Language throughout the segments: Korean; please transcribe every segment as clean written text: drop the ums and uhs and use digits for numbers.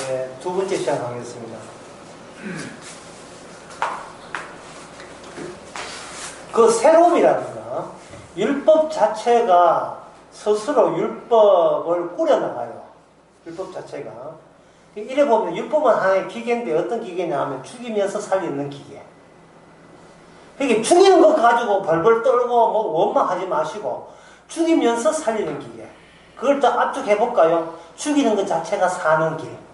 네, 두 번째 시작하겠습니다. 그 새로움이라는 거, 율법 자체가 스스로 율법을 꾸려나가요. 율법 자체가. 이래 보면 율법은 하나의 기계인데 어떤 기계냐 하면 죽이면서 살리는 기계. 그러니까 죽이는 것 가지고 벌벌 떨고 뭐 원망하지 마시고 죽이면서 살리는 기계. 그걸 더 압축해볼까요? 죽이는 것 자체가 사는 길.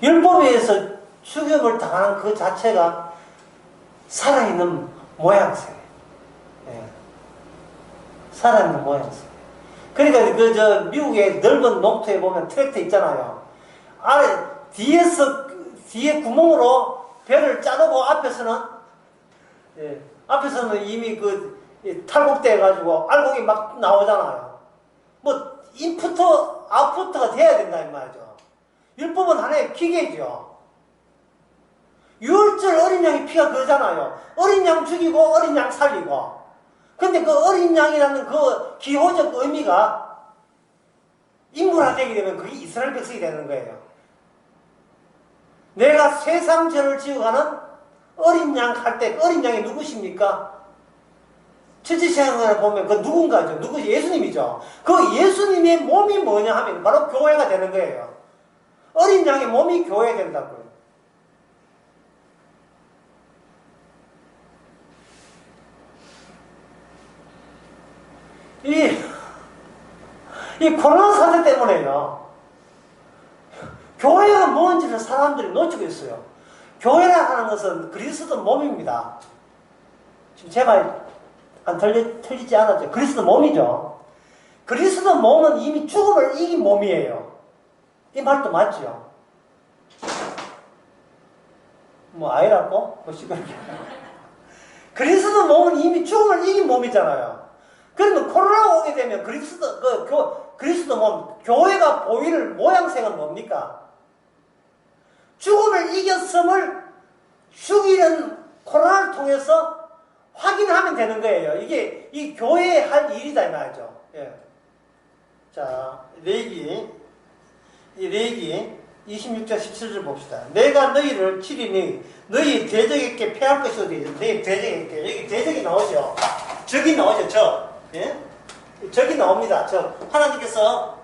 율법에 의해서 죽임을 당하는 그 자체가 살아있는 모양새. 예. 살아있는 모양새. 그러니까 미국의 넓은 농토에 보면 트랙터 있잖아요. 아래 뒤에 구멍으로 배를 자르고 앞에서는 이미 탈곡돼 가지고 알곡이 막 나오잖아요. 뭐 인푸트 아웃푸트가 돼야 된다 이 말이죠. 율법은 하나의 기계죠. 유월절 어린 양의 피가 그러잖아요. 어린 양 죽이고 어린 양 살리고. 근데 그 어린 양이라는 그 기호적 의미가 인물화되게 되면 그게 이스라엘 백성이 되는 거예요. 내가 세상 죄를 지어가는 어린 양 할 때 어린 양이 누구십니까? 천지생활을 보면 그 누군가죠. 예수님이죠. 그 예수님의 몸이 뭐냐 하면 바로 교회가 되는 거예요. 어린 양의 몸이 교회 된다고요. 이 코로나 사태 때문에요. 교회가 뭔지를 사람들이 놓치고 있어요. 교회라 하는 것은 그리스도 몸입니다. 지금 제 말 안 틀리지 않았죠? 그리스도 몸이죠. 그리스도 몸은 이미 죽음을 이긴 몸이에요. 이 말도 맞죠? 뭐 아이라고? 뭐 시끄럽게. 그리스도 몸은 이미 죽음을 이긴 몸이잖아요. 그러면 코로나가 오게 되면 그리스도 몸, 교회가 보일 모양새는 뭡니까? 죽음을 이겼음을 죽이는 코로나를 통해서 확인하면 되는 거예요. 이게 이 교회에 할 일이다 이 말이죠. 예. 자, 레위기 26장 17절 봅시다. 내가 너희를 치리니 너희 대적에게 패할 것이다. 너희 대적에게 여기 대적이 나오죠. 적이 나오죠. 적. 예? 적이 나옵니다. 적. 하나님께서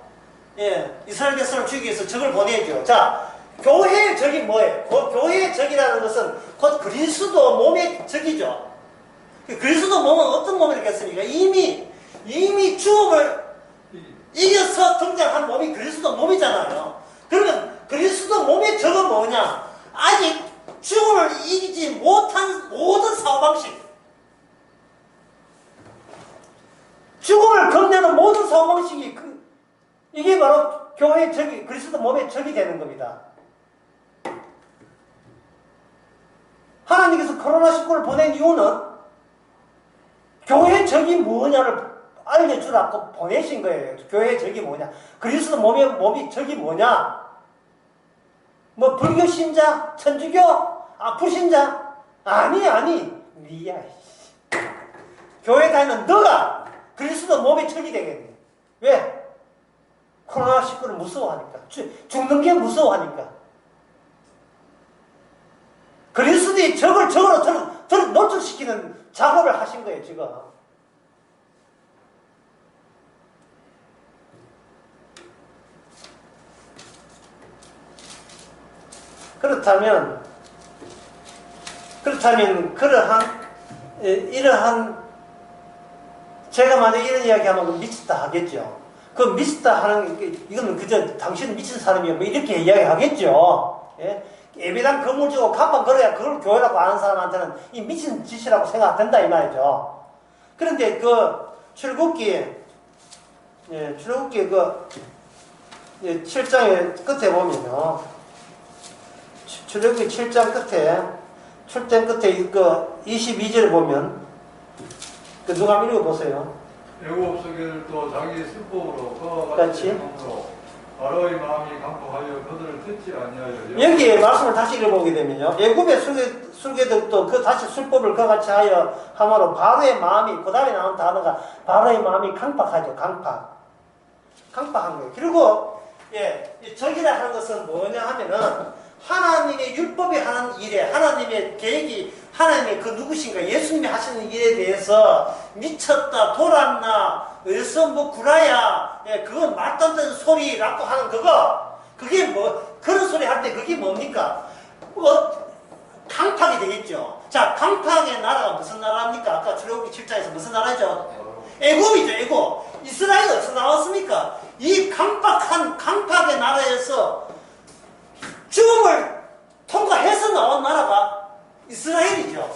이스라엘 백성을 죽이기 위해서 적을 보내죠. 자, 교회의 적이 뭐예요? 교회의 적이라는 것은 곧 그리스도 몸의 적이죠. 그리스도 몸은 어떤 몸이 되겠습니까? 이미 죽음을 이겨서 등장한 몸이 그리스도 몸이잖아요. 그러면 그리스도 몸의 적은 뭐냐? 아직 죽음을 이기지 못한 모든 사고방식. 죽음을 겁내는 모든 사고방식이 이게 바로 교회의 적이, 그리스도 몸의 적이 되는 겁니다. 하나님께서 코로나19를 보낸 이유는 교회의 적이 뭐냐를 알려주라고 보내신 거예요. 교회의 적이 뭐냐? 그리스도 몸이 적이 뭐냐? 뭐 불교 신자, 천주교, 불신자? 아니. 니야. 교회 다니는 너가 그리스도 몸의 적이 되겠네. 왜? 코로나19를 무서워하니까. 죽는 게 무서워하니까. 그리스도의 적을 적으로 노출시키는 작업을 하신 거예요, 지금. 그렇다면 이러한 제가 만약 이런 이야기 하면 미쳤다 하겠죠. 그 미쳤다 하는 이거는 그저 당신은 미친 사람이야 뭐 이렇게 이야기 하겠죠. 예? 예배당 건물 주고 간판 걸어야 그걸 교회라고 아는 사람한테는 이 미친 짓이라고 생각된다 이 말이죠. 그런데 출애굽기 7장의 끝에 보면요. 출애굽기 7장 끝에 출典끝에 22절 보면 누가 한번 읽어보세요. 애굽 속에도 자기 술법으로 그와 같이 행함으로 바로의 마음이 강포하여 그들을 듣지 아니하여. 여기에 말씀을 다시 읽어보게 되면요. 애굽의 술개들도 다시 술법을 그와 같이 하여 함으로 바로의 마음이, 그 다음에 나온 단어가 바로의 마음이 강팍하죠. 강팍한 거예요. 그리고 예, 이 적이라 하는 것은 뭐냐 하면은 하나님의 율법이 하는 일에 하나님의 계획이 하나님의 그 누구신가 예수님이 하시는 일에 대해서 미쳤다 돌았나 어디서 뭐 구라야 예, 그건 말도 안 되는 소리라고 하는 그게 뭐 그런 소리 할 때 그게 뭡니까? 강팍이 되겠죠. 자, 강팍의 나라가 무슨 나라입니까? 아까 출애굽기 7장에서 무슨 나라죠? 애굽이죠, 애굽. 이스라엘은 어디서 나왔습니까? 이 강팍의 나라에서 죽음을 통과해서 나온 나라가 이스라엘이죠.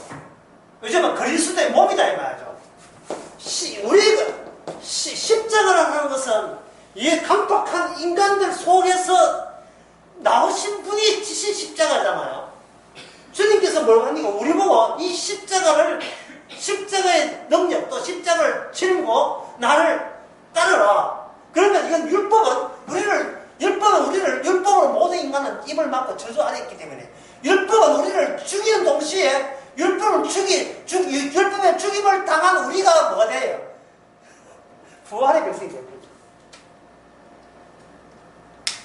요즘은 그리스도의 몸이다 이 말이죠. 우리가 십자가라는 것은 이 강팍한 인간들 속에서 나오신 분이 지신 십자가잖아요. 주님께서 뭘 합니까? 우리 보고 이 십자가의 능력 또 십자가를 짊고 나를 따르라. 그러면 이건 율법으로 모든 인간은 입을 막고 저주 안에 있기 때문에 율법은 우리를 죽이는 동시에 율법의 죽임을 당한 우리가 뭐가 돼요? 부활의 백성이 됩니다.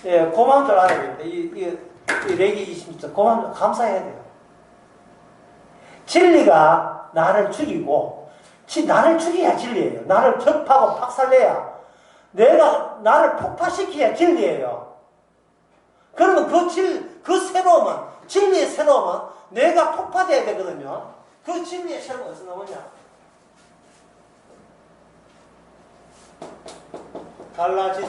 예, 고마운 줄 알아야 됩니다. 이 레기 26절 고마운 줄 감사해야 돼요. 진리가 나를 죽이고 나를 죽여야 진리예요. 나를 격파하고 박살내야 나를 폭파시켜야 진리예요. 그러면 그 새로움은 진리의 새로움은 내가 폭파돼야 되거든요. 그 진리의 새로움은 어디서 나오냐? 갈라진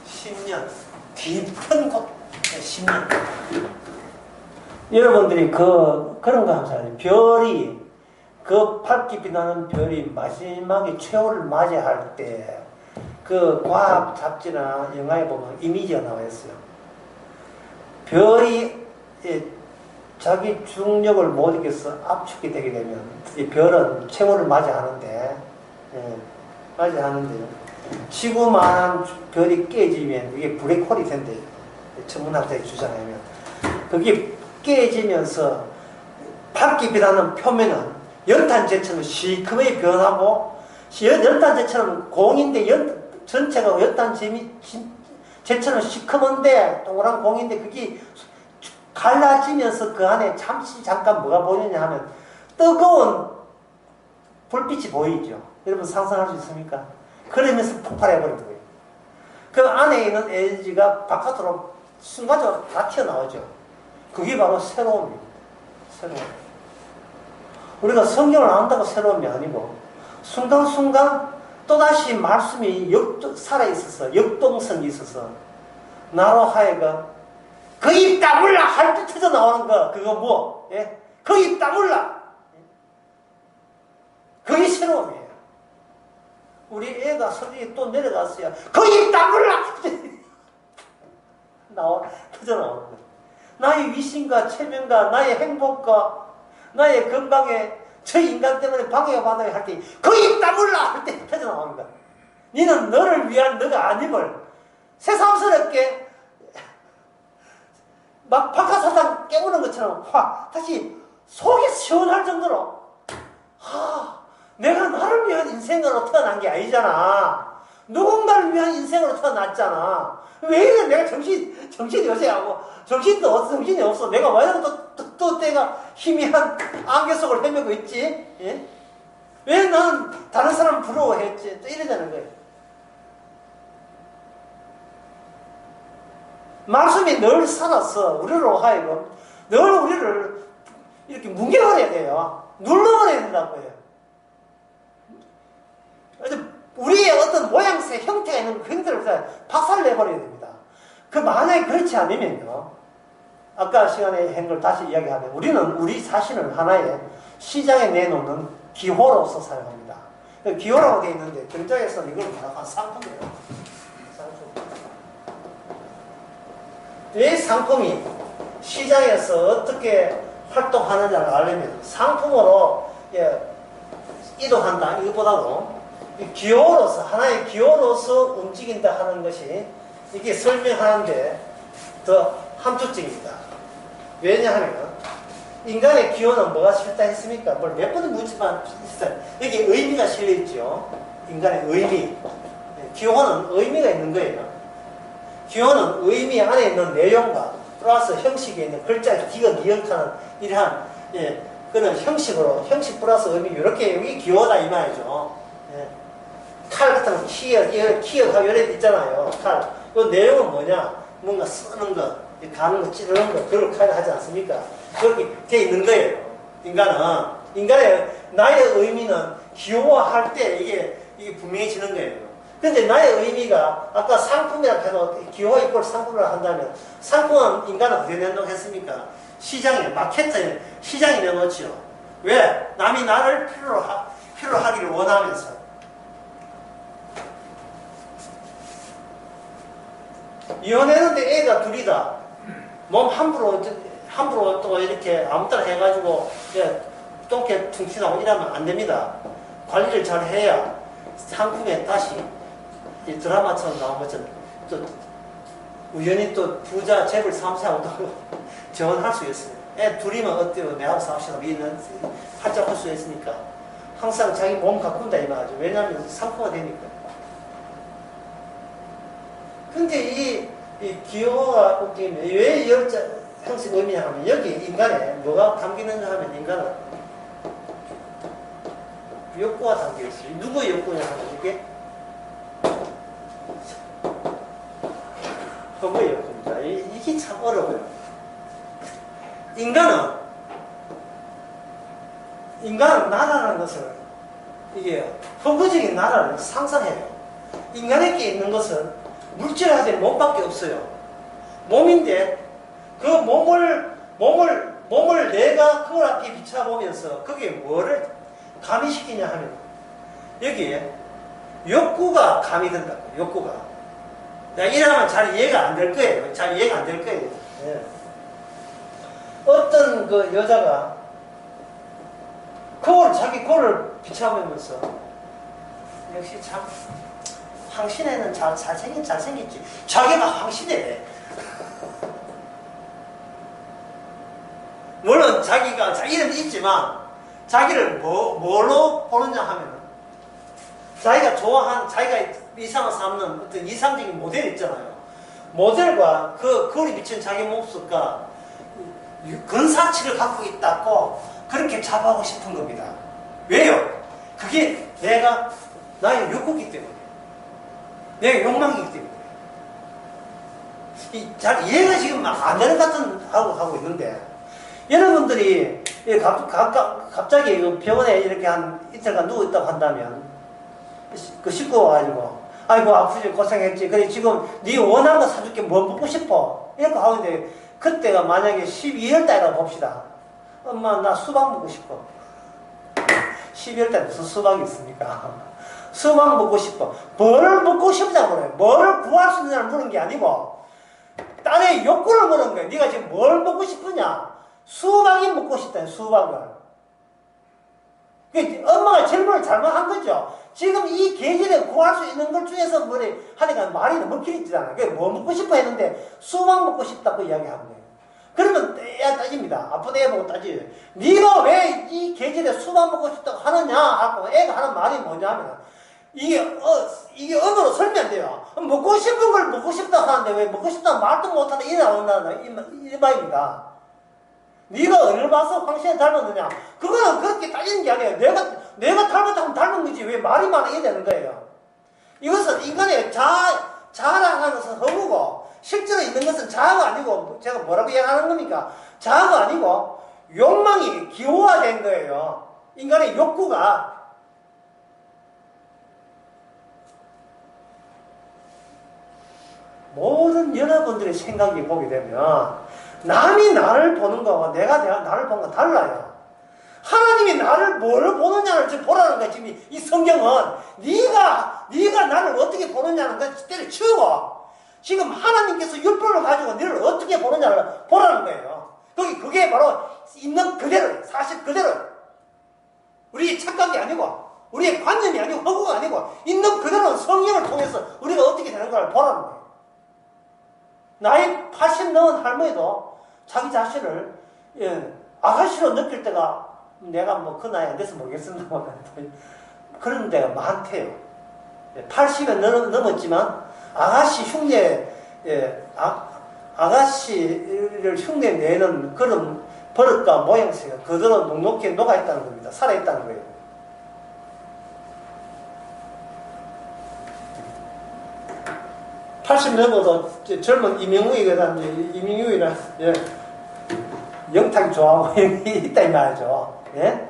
10년 깊은 곳 10년 여러분들이 그런 거 하잖아요. 별이 그 밝게 빛나는 별이 마지막에 최후를 맞이할 때 그 과학 잡지나 영화에 보면 이미지가 나와 있어요. 별이 자기 중력을 못 이겨서 압축이 되게 되면 이 별은 최후를 맞이하는데요. 지구만한 별이 깨지면 이게 블랙홀이 된대요. 천문학자의 주장하면 그게 깨지면서 밝게 빛나는 표면은 연탄재처럼 시커멓게 변하고 연탄재처럼 공인데 전체가 연탄재처럼 시커먼데 동그란 공인데 그게 갈라지면서 그 안에 잠깐 뭐가 보이느냐 하면 뜨거운 불빛이 보이죠. 여러분 상상할 수 있습니까? 그러면서 폭발해버리는 거예요. 그 안에 있는 에너지가 바깥으로 순간적으로 다 튀어나오죠. 그게 바로 새로움입니다. 새로움. 우리가 성경을 안다고 새로움이 아니고 순간순간 또다시 말씀이 살아있어서 역동성이 있어서 나로 하여금 그 입 다물라 할 때 터져 나오는 거 그거 뭐? 예? 그 입 다물라 그게 새로움이에요. 우리 애가 소리 또 내려갔어요. 그 입 다물라 터져 나오는 거예요. 나의 위신과 체면과 나의 행복과 나의 건강에 저 인간 때문에 방해가 받아야 할 때 그 입 다물라 할 때 터져 나오는 거야. 너는 너를 위한 너가 아님을 새삼스럽게 막 박하사탕 깨무는 것처럼 다시 속이 시원할 정도로 내가 나를 위한 인생으로 태어난 게 아니잖아. 누군가를 위한 인생으로 태어났잖아. 왜 이래 내가 정신이 요새하고 정신이 없어. 내가 왜 또 내가 희미한 안개 속을 헤매고 있지? 예? 왜 나는 다른 사람을 부러워했지? 또 이러자는 거예요. 말씀이 늘 살아서 우리로 하여금 늘 우리를 이렇게 뭉개버려야 돼요. 눌러버려야 된다고 해요. 우리의 어떤 모양새, 형태가 있는 그 형태를 박살내버려야 됩니다. 만약에 그렇지 않으면요. 아까 시간에 한 걸 다시 이야기하면 우리는 우리 자신을 하나의 시장에 내놓는 기호로서 사용합니다. 기호라고 되어 있는데 경장에서는 이걸 말하는 상품이에요. 이 상품이 시장에서 어떻게 활동하느냐를 알려면 상품으로 이동한다 이것보다도 기호로서 하나의 기호로서 움직인다 하는 것이 이게 설명하는데 더 함축적입니다. 왜냐하면 인간의 기호는 뭐가 실다 했습니까? 뭘 몇 번을 묻지만 있어요. 여기 의미가 실려있죠. 인간의 의미. 기호는 의미가 있는 거예요. 기호는 의미 안에 있는 내용과 플러스 형식에 있는 글자의 기가 기억하는 이러한 그런 형식으로 형식 플러스 의미 이렇게 여기 기호다 이 말이죠. 칼 같은 거 키역하고 이런 데 있잖아요. 칼. 그 내용은 뭐냐? 뭔가 쓰는 거, 가는 거, 찌르는 거 그걸 칼 하지 않습니까? 그렇게 돼 있는 거예요. 인간의 나의 의미는 기호화할 때 이게 분명해지는 거예요. 근데 나의 의미가 아까 상품이라고 해도 기호화 이꼴 상품이라고 한다면 상품은 인간은 어떻게 내놓겠습니까? 시장에, 마케트에, 시장에 내놓죠. 왜? 남이 나를 필요로 하기를 원하면서. 이혼했는데 애가 둘이다. 몸 함부로 또 이렇게 아무 때나 해가지고 똥개 퉁치나고 이러면 안 됩니다. 관리를 잘 해야 상품에 다시 이 드라마처럼 나온 것처럼 또 우연히 또 부자 재벌 3세하고 또 재혼할 수 있어요. 애 둘이면 어때요? 내하고 삽시다. 우리는 활짝 할 수 있으니까 항상 자기 몸 가꾼다 이 말이죠. 왜냐하면 상품화 되니까. 근데 이 기호가 웃기면 왜 열자 형식 의미냐 하면 여기 인간에 뭐가 담기는가 하면 인간은 욕구가 담겨있어요. 누구의 욕구냐 하면 이게 허구의 욕구입니다. 이게 참 어려워요. 인간은 나라라는 것을 이게 허구적인 나라를 상상해요. 인간에게 있는 것은 물질화된 몸밖에 없어요. 몸인데 그 몸을 내가 그걸 앞에 비춰보면서 그게 뭐를 가미시키냐 하면 여기에 욕구가 가미된다. 욕구가. 이러면 잘 이해가 안 될 거예요. 잘 이해가 안 될 거예요. 예. 어떤 그 여자가 자기 거울을 비춰보면서 역시 참 황신애는 잘생겼지. 자기가 황신애. 물론 자기가 이름이 있지만 자기를 뭘로 보느냐 하면 자기가 이상을 삼는 어떤 이상적인 모델 있잖아요. 모델과 그 거울에 비친 자기 모습과 근사치를 갖고 있다고 그렇게 잡아하고 싶은 겁니다. 왜요? 그게 나의 욕구이기 때문에. 내 욕망이기 때문에. 잘 이해가 지금 안 되는 것 같은 하고 있는데, 여러분들이 갑자기 병원에 이렇게 한 이틀간 누워있다고 한다면, 그 식구 와가지고, 아이고, 아프지, 고생했지. 그래, 지금 네 원하는 거 사줄게. 뭐 먹고 싶어? 이렇게 하고 있는데, 그때가 만약에 12월 달이라고 봅시다. 엄마, 나 수박 먹고 싶어. 12월 달에 무슨 수박이 있습니까? 수박 먹고 싶어. 뭘 먹고 싶다고 그래. 뭘 구할 수 있느냐를 물은 게 아니고 딸의 욕구를 물은 거야. 네가 지금 뭘 먹고 싶으냐? 수박이 먹고 싶다. 수박을. 엄마가 질문을 잘못한 거죠. 지금 이 계절에 구할 수 있는 것 중에서 하니까 말이 너무 길어지잖아. 뭐 먹고 싶어 했는데 수박 먹고 싶다고 이야기하는 거예요. 그러면 애야 따집니다. 아픈 애 보고 따지요. 네가 왜 이 계절에 수박 먹고 싶다고 하느냐 하고 애가 하는 말이 뭐냐면 이게 언어로 설명 안 돼요. 먹고 싶은 걸 먹고 싶다고 하는데 왜 먹고 싶다고 말도 못하는 이 말입니다. 네가 어디를 봐서 황신에 닮았느냐? 그거는 그렇게 따지는 게 아니에요. 내가 닮았다면 닮은 거지 왜 말이 많아야 되는 거예요. 이것은 인간의 자아라는 것은 허무고 실제로 있는 것은 자아가 아니고 제가 뭐라고 얘기하는 겁니까? 자아가 아니고 욕망이 기호화된 거예요. 인간의 욕구가. 모든 여러분들의 생각이 보게 되면 남이 나를 보는 거와 내가 나를 보는 건 달라요. 하나님이 나를 뭘 보느냐를 지금 보라는 거야. 지금 이 성경은 네가 나를 어떻게 보느냐는 걸 때려치우고 지금 하나님께서 율법을 가지고 너를 어떻게 보느냐를 보라는 거예요. 그게 바로 있는 그대로, 사실 그대로. 우리의 착각이 아니고, 우리의 관념이 아니고, 허구가 아니고, 있는 그대로 성령을 통해서 우리가 어떻게 되는가를 보라는 거예요. 나이 80 넘은 할머니도 자기 자신을 아가씨로 느낄 때가 내가 그 나이 안 돼서 모르겠습니다만 그런 데가 많대요. 80은 넘었지만 아가씨 흉내, 아가씨를 흉내 내는 그런 버릇과 모양새가 그대로 넉넉히 녹아있다는 겁니다. 살아있다는 거예요. (80) 넘어도 젊은 이명웅이거든. 이명웅이랑 영탁이 좋아하고 있다 이 말이죠. 예?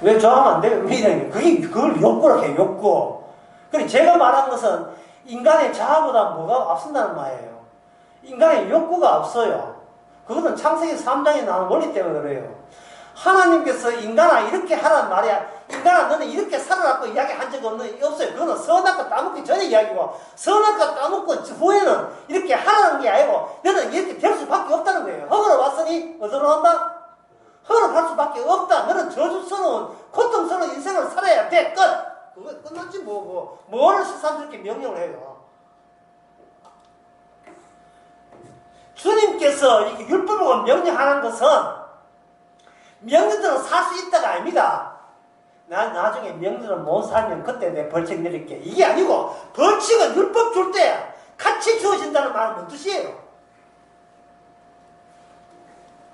왜 좋아하면 안 돼요? 그걸 욕구라 해요, 욕구. 그리고 제가 말한 것은 인간의 자아보다 뭐가 앞선다는 말이에요. 인간의 욕구가 없어요. 그것은 창세기 3장에 나오는 원리 때문에 그래요. 하나님께서 인간아 이렇게 하란 말이야. 인간아 너는 이렇게 살아라고 이야기한 적 없어요. 그거는 선악과 따먹기 전에 이야기고 선악과 따먹고 후에는 이렇게 하라는 게 아니고 너는 이렇게 될 수밖에 없다는 거예요. 흙으로 왔으니 어디로 간다? 흙으로 갈 수밖에 없다. 너는 저주스러운 고통스러운 인생을 살아야 돼. 끝! 그거 끝났지 뭐를 세상스럽게 명령을 해요. 주님께서 이렇게 율법을 명령하는 것은 명령대로 살 수 있다가 아닙니다. 나중에 명령대로 못 살면 그때 내 벌칙 내릴게. 이게 아니고 벌칙은 율법 줄 때 같이 주어진다는 말은 뭔 뜻이에요?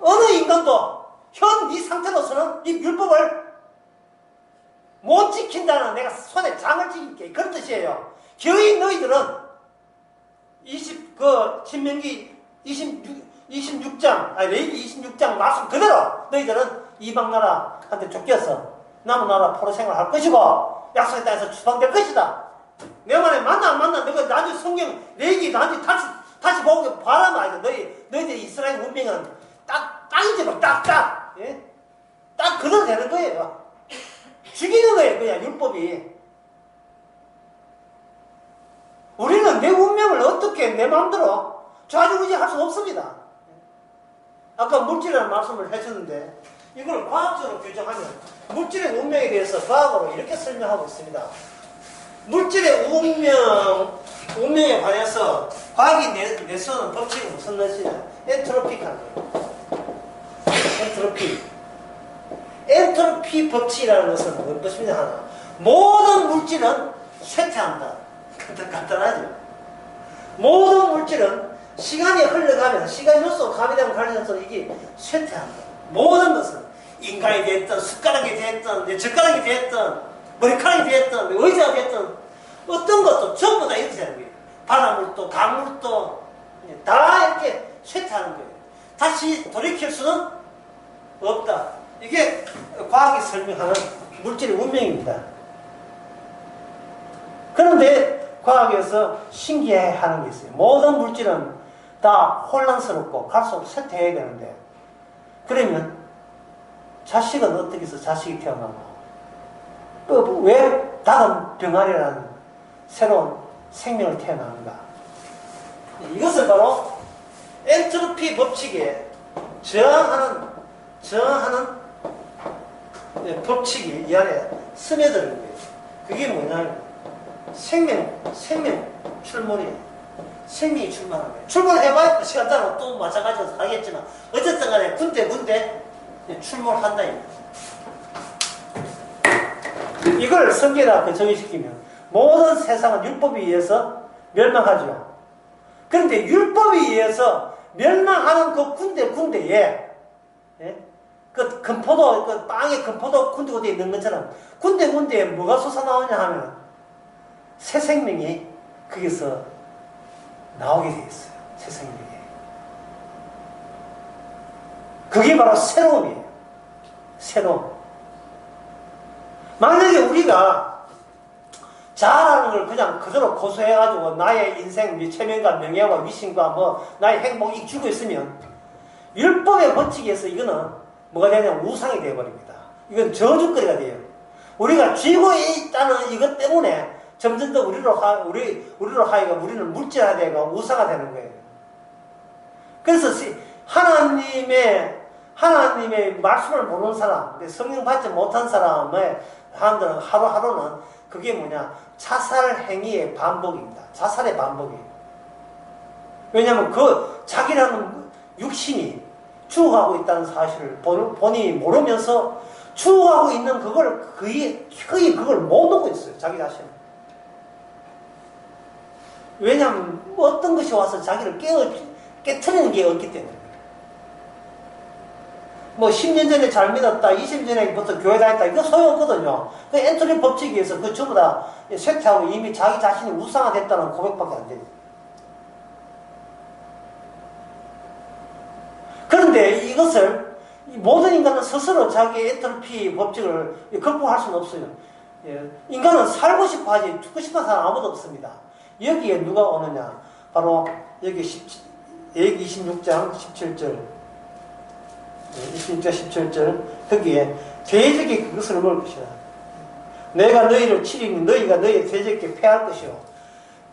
어느 인간도 현 이 상태로서는 이 율법을 못 지킨다는 내가 손에 장을 지킬게. 그런 뜻이에요. 겨이 너희들은 신명기 26장 말씀 그대로 너희들은 이방나라한테 쫓겨서 남은 나라 포로 생활할 것이고 약속의 땅에서 추방될 것이다. 내 말에 맞나 안 맞나 너가 나중에 성경 내기 나중에 다시 보고 바라면 알죠. 너희들 이스라엘 문명은 딱이지 뭐 딱. 예? 딱 그대로 되는 거예요. 죽이는 거예요 그냥 율법이. 우리는 내 운명을 어떻게 내 마음대로 좌지우지 할 수 없습니다. 아까 물질이라는 말씀을 해주는데 이걸 과학적으로 규정하면 물질의 운명에 대해서 과학으로 이렇게 설명하고 있습니다. 물질의 운명에 관해서 과학이 내세우는 법칙은 무슨 것이냐? 엔트로피라는 거예요. 엔트로피 법칙이라는 것은 뭔 뜻이냐 하나? 모든 물질은 쇠퇴한다. 간단하죠? 모든 물질은 시간이 흘러가면 시간이 요소 가미되면 가면서 이게 쇠퇴한다. 모든 것은 인간이 됐든 숟가락이 됐든 내 젓가락이 됐든 머리카락이 됐든 의자가 됐든 어떤 것도 전부 다 이렇게 되는 거예요. 바닷물도 강물도 다 이렇게 쇠퇴하는 거예요. 다시 돌이킬 수는 없다. 이게 과학이 설명하는 물질의 운명입니다. 그런데 과학에서 신기해하는 게 있어요. 모든 물질은 다 혼란스럽고 갈수록 쇠퇴해야 되는데 그러면 자식은 어떻게 해서 자식이 태어나고 왜 닭은 병아리라는 새로운 생명을 태어나는가? 이것을 바로 엔트로피 법칙에 저항하는 법칙이 이 안에 스며드는 거예요. 그게 뭐냐면 생명 출몰이에요. 생명이 출몰하는 거예요. 출몰해봐야 시간 따라 또 마찬가지로 하겠지만 어쨌든 간에 군데 출몰한다. 이걸 성경에다 정의시키면 모든 세상은 율법에 의해서 멸망하죠. 그런데 율법에 의해서 멸망하는 그 군데에 그 금포도 그 빵에 금포도 군데군데 있는 것처럼 군데군데에 뭐가 솟아나오냐 하면 새 생명이 거기서 나오게 되어 있어요. 새 생명이. 그게 바로 새로움이에요. 새로움. 만약에 우리가 자아라는 걸 그냥 그대로 고수해가지고 나의 인생, 체면과 명예와 위신과 나의 행복이 주고 있으면 율법의 법칙에서 이거는 뭐가 되냐면 우상이 되어버립니다. 이건 저주거리가 돼요. 우리가 쥐고 있다는 이것 때문에 점점 더 우리로 하여금 우리는 물질화되고 우상화 되는 거예요. 그래서 하나님의 말씀을 모르는 사람, 성령 받지 못한 사람의 사람들은 하루하루는 그게 뭐냐? 자살 행위의 반복입니다. 자살의 반복이에요. 왜냐하면 그 자기라는 육신이 죽어가고 있다는 사실을 본인이 모르면서 추구하고 있는 그걸 거의 그걸 못 놓고 있어요. 자기 자신. 왜냐하면 어떤 것이 와서 자기를 깨트리는 게 없기 때문에. 뭐 10년 전에 잘 믿었다, 20년 전에부터 교회 다녔다, 이거 소용없거든요. 그 엔토니 법칙에 의해서 그 전부 다 쇠퇴하고 이미 자기 자신이 우상화됐다는 고백밖에 안 돼요. 그런데 이것을 모든 인간은 스스로 자기 엔트로피 법칙을 극복할 수는 없어요. 인간은 살고 싶어 하지 죽고 싶은 사람 아무도 없습니다. 여기에 누가 오느냐? 바로 여기 26장 17절 26장 17절 거기에 대적이 그것을 먹을 것이다. 내가 너희를 치리니 너희가 너희의 대적에게 패할 것이요.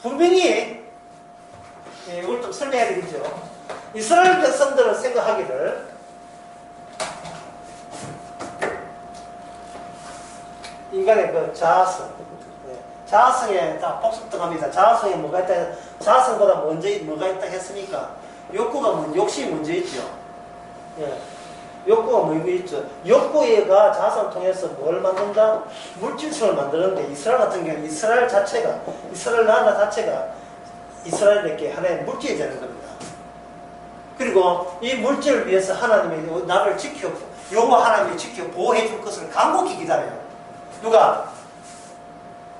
분명히 이걸 좀 설명해야 되겠죠. 이스라엘 백성들은 생각하기를 인간의 그 자아성, 자아성에 다 복습 들어갑니다. 자아성에 뭐가 있다, 자아성보다 먼저 뭐가 있다 했으니까 욕구가 욕심이 먼저 있죠. 욕구가 뭐가 있죠. 욕구가 자아성을 통해서 뭘 만든다? 물질성을 만드는데 이스라엘 같은 경우는 이스라엘 자체가, 이스라엘 나라 자체가 이스라엘에게 하나의 물질이 되는 겁니다. 그리고 이 물질을 위해서 하나님이 나를 지켜, 여호와 하나님이 지켜 보호해 줄 것을 간곡히 기다려요. 누가?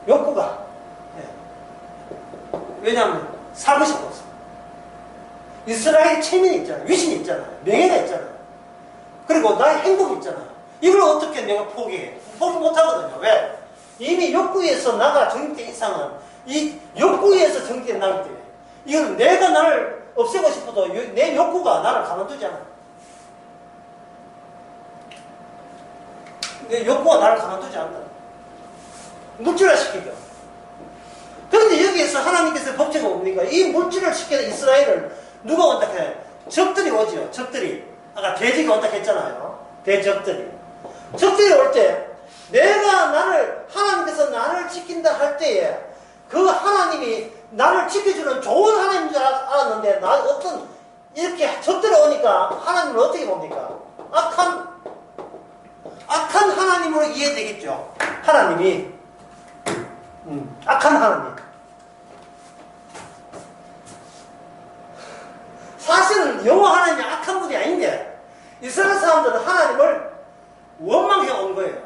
욕구가. 왜냐하면 살고 싶어서. 이스라엘의 체면이 있잖아요. 위신이 있잖아요. 명예가 있잖아요. 그리고 나의 행복이 있잖아요. 이걸 어떻게 내가 포기해? 포기 못하거든요. 왜? 이미 욕구에서 나가 정립된 이상은 이 욕구에서 정립된 나기 때문에 이건 내가 나를 없애고 싶어도 내 욕구가 나를 가만두지 않아. 내 욕구가 나를 가만두지 않는다. 물질화시키죠. 그런데 여기에서 하나님께서 법칙은 뭡니까? 이 물질을 시켜서 이스라엘을 누가 온다 해? 적들이 오죠. 적들이. 아까 대적이 온다 했잖아요. 대적들이. 적들이 올 때 내가 하나님께서 나를 지킨다 할 때에 그 하나님이 나를 지켜주는 좋은 하나님인 줄 알았는데 어떤 이렇게 적들이 오니까 하나님을 어떻게 봅니까? 악한 하나님으로 이해되겠죠. 하나님이 악한 하나님. 사실은 여호와 하나님이 악한 분이 아닌데 이스라엘 사람들은 하나님을 원망해 온 거예요.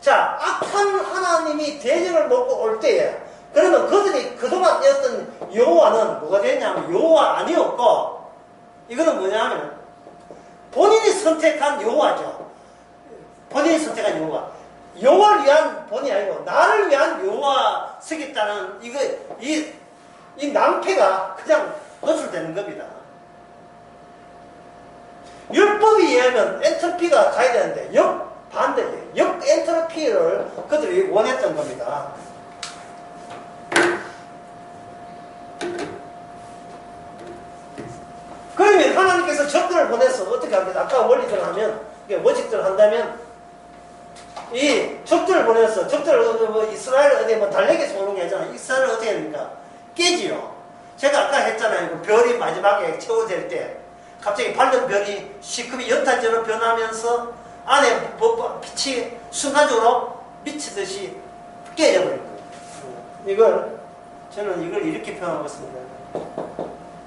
자, 악한 하나님이 대적을 놓고 올 때에 그러면 그들이 그동안 했던 여호와는 뭐가 됐냐면 여호와 아니었고 이거는 뭐냐면 본인이 선택한 여호와죠. 본인이 선택한 여호와. 여호와를 위한 본이 아니고 나를 위한 여호와 서겠다는 이 낭패가 그냥 노출되는 겁니다. 율법에 의하면 엔트로피가 가야 되는데 반대예요. 엔트로피를 그들이 원했던 겁니다. 그러면 하나님께서 적들을 보내서 어떻게 합니까? 아까 원리대로 하면 원칙대로 한다면 이 적들을 보내서 적들을 이스라엘 어디 달래기에서 오는 게 아니잖아. 이스라엘을 어떻게 합니까? 깨지요. 제가 아까 했잖아요. 그 별이 마지막에 채워질 때 갑자기 밝은 별이 시커멓게 연탄처럼 변하면서 안에 빛이 순간적으로 미치듯이 깨져버린 거예요. 저는 이걸 이렇게 표현하고 있습니다.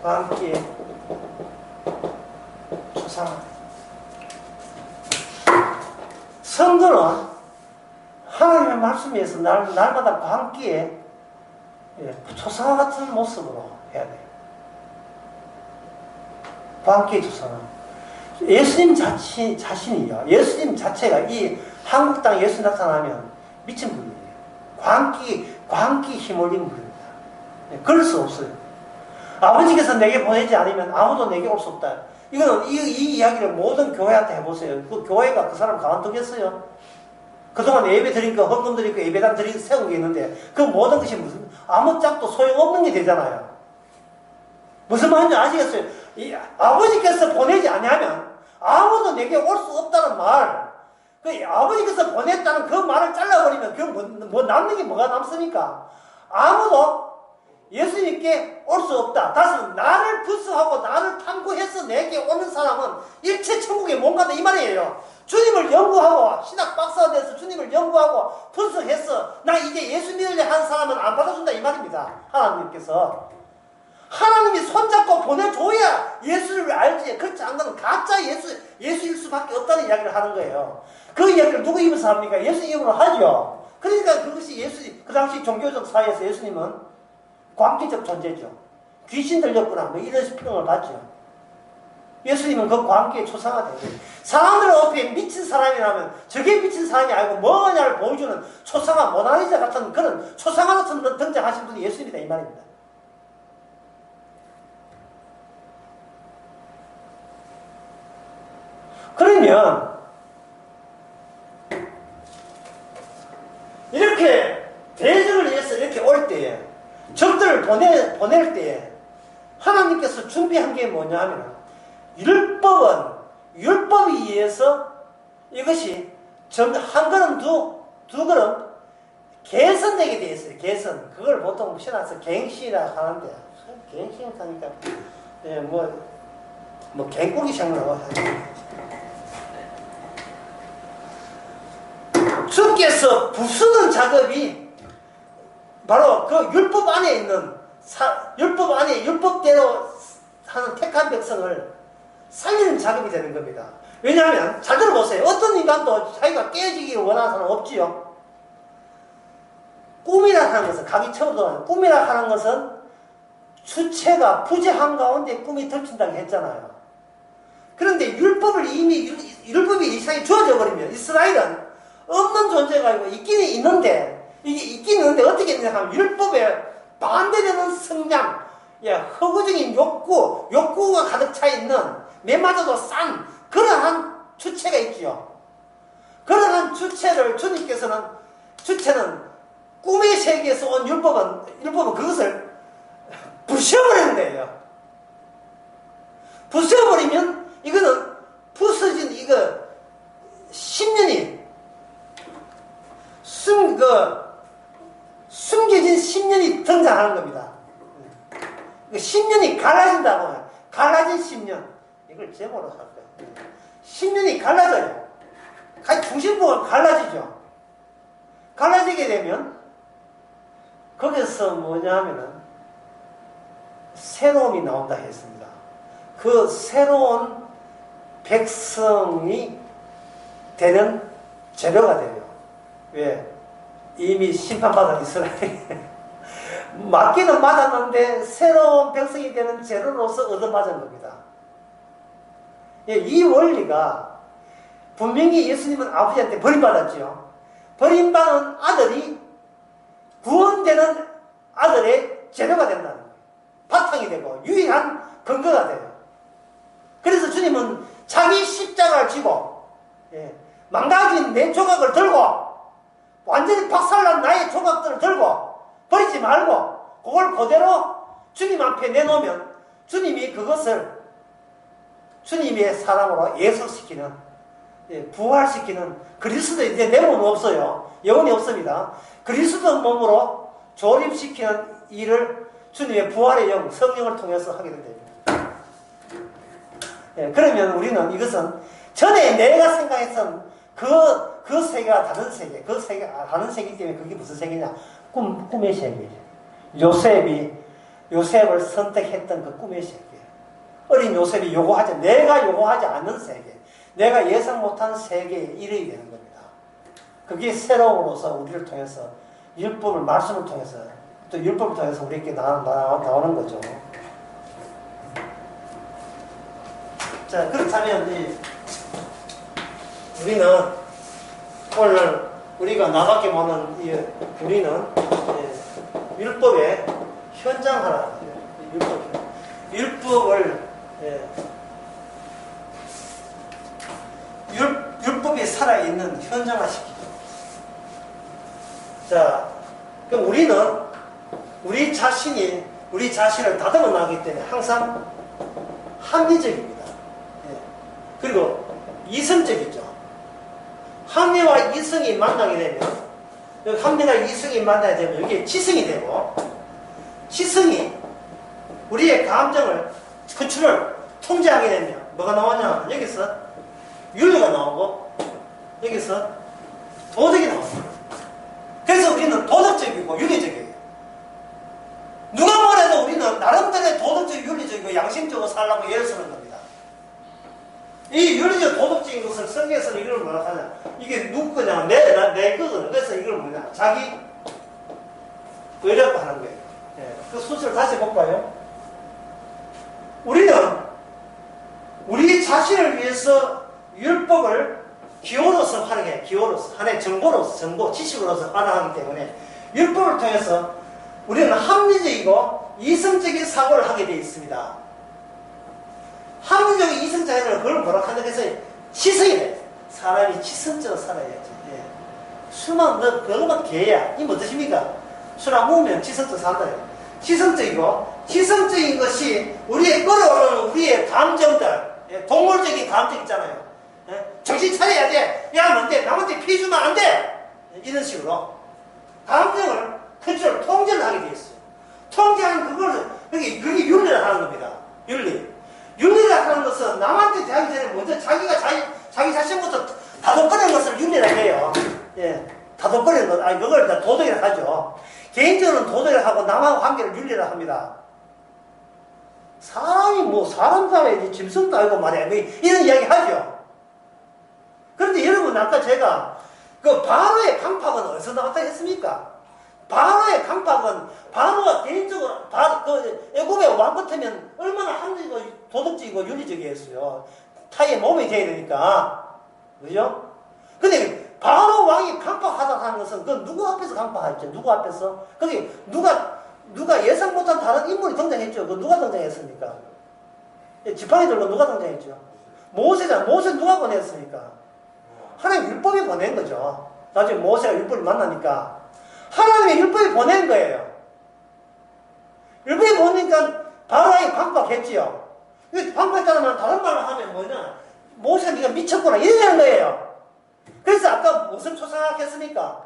함께 초상화. 성도는 하나님의 말씀에서 날마다 광기에 초상화 같은 모습으로 해야 돼요. 광기의 초상화. 예수님 자신이요. 예수님 자체가 이 한국 땅에 예수 나타나면 미친 분이에요. 광기 힘올린 분입니다. 그럴 수 없어요. 아버지께서 내게 보내지 않으면 아무도 내게 올 수 없다. 이거는 이 이야기를 모든 교회한테 해보세요. 그 교회가 그 사람 가만두겠어요? 그동안 예배 드리니까 헌금 드리고 예배당 드리고 세운 게 있는데 그 모든 것이 무슨 아무짝도 소용없는 게 되잖아요. 무슨 말인지 아시겠어요? 이 아버지께서 보내지 않으면 아무도 내게 올 수 없다는 말, 그 아버지께서 보냈다는 그 말을 잘라버리면 그 뭐 남는 게 뭐가 남습니까? 아무도 예수님께 올 수 없다. 다시 나를 부수하고 나를 탐구해서 내게 오는 사람은 일체 천국에 못 간다 이 말이에요. 주님을 연구하고 신학 박사가 돼서 주님을 연구하고 분석해서 나 이제 예수 믿으려 한 사람은 안 받아준다 이 말입니다. 하나님께서 하나님이 손잡고 보내줘야 예수를 알지. 그렇지 않고는 가짜 예수일 수밖에 없다는 이야기를 하는 거예요. 그 이야기를 누구 입에서 합니까? 예수 입으로 하죠. 그러니까 그것이 그 당시 종교적 사회에서 예수님은 광기적 존재죠. 귀신 들렸구나 뭐 이런 평을 받죠. 예수님은 그 관계에 초상화돼요. 사람들 앞에 미친 사람이라면 저게 미친 사람이 아니고 뭐냐를 보여주는 초상화, 모나리자 같은 그런 초상화 같은 등장하신 분이 예수님이다 이 말입니다. 그러면 이렇게 대적을 위해서 이렇게 올 때에 적들을 보낼 때에 하나님께서 준비한 게 뭐냐 하면 율법에 의해서 이것이 한 걸음 두 걸음 개선되게 되어 있어요. 개선. 그걸 보통 신학에서 갱신이라고 하는데 갱신 하니까 뭐 갱국이 생각나고 주께서 부수는 작업이 바로 그 율법 안에 있는 율법대로 하는 택한 백성을 살리는 작업이 되는 겁니다. 왜냐하면 잘 들어보세요. 어떤 인간도 자기가 깨지기를 원하는 사람 없지요. 꿈이라 하는 것은 각이 처음으로 꿈이라 하는 것은 주체가 부재한 가운데 꿈이 덮친다고 했잖아요. 그런데 율법이 이상이 주어져 버리면 이스라엘은 없는 존재가 아니고 있기는 있는데 이게 있기는 있는데 어떻게 되냐 하면 율법에 반대되는 성장, 허구적인 욕구가 가득 차 있는 매마저도 싼 그러한 주체가 있지요. 그러한 주체는 꿈의 세계에서 온 율법은 그것을 부셔버리는 거예요. 부셔버리면 이거는 부서진 10년이 숨겨진 10년이 등장하는 겁니다. 10년이 갈라진다고. 갈라진 10년. 이걸 제목으로 할 거예요. 10년이 갈라져요. 중심부가 갈라지죠. 갈라지게 되면 거기서 뭐냐 하면은 새로움이 나온다 했습니다. 그 새로운 백성이 되는 재료가 돼요. 왜? 이미 심판받은 이스라엘이 맞기는 맞았는데 새로운 백성이 되는 재료로서 얻어맞은 겁니다. 이 원리가 분명히 예수님은 아버지한테 버림받았죠. 버림받은 아들이 구원되는 아들의 재료가 된다는 거예요. 바탕이 되고 유일한 근거가 돼요. 그래서 주님은 자기 십자가를 지고 망가진 내 조각을 들고 완전히 박살난 나의 조각들을 들고 버리지 말고 그걸 그대로 주님 앞에 내놓으면 주님이 그것을 주님의 사랑으로 예속시키는 부활시키는 그리스도 이제 내 몸은 없어요. 영혼이 없습니다. 그리스도 몸으로 조립시키는 일을 주님의 부활의 영, 성령을 통해서 하게 됩니다. 그러면 우리는 이것은 전에 내가 생각했던 그 세계가 다른 세계, 그 세계가 다른 세계이기 때문에 그게 무슨 세계냐? 꿈의 세계죠. 요셉을 선택했던 그 꿈의 세계. 어린 요셉이 내가 요구하지 않는 세계, 내가 예상 못한 세계에 이르게 되는 겁니다. 그게 새로움으로서 우리를 통해서 말씀을 통해서 또 율법을 통해서 우리에게 나오는 거죠. 자, 그렇다면 우리는 오늘 우리가 나밖에 보는 우리는 율법의 현장 하나, 율법이 살아있는 현장화 시키죠. 자, 그럼 우리는 우리 자신을 다듬어 나가기 때문에 항상 합리적입니다. 그리고 이성적이죠. 합리와 이성이 만나게 되면, 여기 합리와 이성이 만나게 되면 이게 지성이 되고, 지성이 우리의 감정을, 컨트롤, 통제하게 되면 뭐가 나오냐? 여기서 윤리가 나오고 여기서 도덕이 나왔습니다. 그래서 우리는 도덕적이고 윤리적이에요. 누가 뭐래도 우리는 나름대로의 도덕적, 윤리적이고 양심적으로 살라고 예를 쓰는 겁니다. 이 윤리적, 도덕적인 것을 성경에서는 이걸 뭐라 하냐. 이게 누구 거냐. 내 거거든. 그래서 이걸 뭐냐. 자기 의뢰고 하는 거예요. 예. 그 순서를 다시 볼까요? 우리는 우리 자신을 위해서 율법을 기호로서 활용해. 기호로서. 하나의 정보로서, 정보, 지식으로서 활용하기 때문에 율법을 통해서 우리는 합리적이고 이성적인 사고를 하게 되어 있습니다. 합리적인 이성적인 그걸 뭐라 한다고 해서 치성이래. 사람이 치성적으로 살아야지. 예. 술만, 그것만 개야. 이 뭐 뜻입니까? 술 안 먹으면 치성적으로 산다. 치성적이고, 치성적인 것이 우리의 끌어오르는 우리의 감정들, 예. 동물적인 감정 있잖아요. 예. 정신 차려야 돼. 야, 안 돼. 남한테 피해 주면 안 돼. 이런 식으로. 감정을 컨트롤, 통제를 하게 되어 있어요. 통제하는 그걸, 그게 윤리를 하는 겁니다. 윤리. 윤리를 하는 것은 남한테 대하기 전에 먼저 자기가 자기 자신부터 다독거리는 것을 윤리라 해요. 예. 다독거리는 것, 아니, 그걸 다 도덕이라 하죠. 개인적으로는 도덕이라 하고 남하고 관계를 윤리라 합니다. 사람이 뭐, 사람 사회지, 짐승도 아니고 말이야. 이런 이야기 하죠. 그런데 여러분, 아까 제가 그 바로의 강팍은 어디서 나왔다 했습니까? 바로의 강팍은 바로가 개인적으로 그 애굽의 왕 같으면 얼마나 합리적이고 도덕적이고 윤리적이었어요. 타의 몸이 돼야 되니까. 그죠? 근데 바로 왕이 강팍하다 하는 것은 그건 누구 앞에서 강팍했죠? 누구 앞에서? 거기 누가 예상 못한 다른 인물이 등장했죠? 그 누가 등장했습니까? 지팡이 들고 누가 등장했죠? 모세잖아. 모세 누가 보냈습니까? 하나님 율법이 보낸 거죠. 나중에 모세가 율법을 만나니까 하나님의 율법이 보낸 거예요. 율법이 보니까 바로에 방박했지요. 방박했다면 다른 말로 하면 뭐냐? 모세 네가 미쳤구나 이러는 거예요. 그래서 아까 무슨 초상하겠습니까?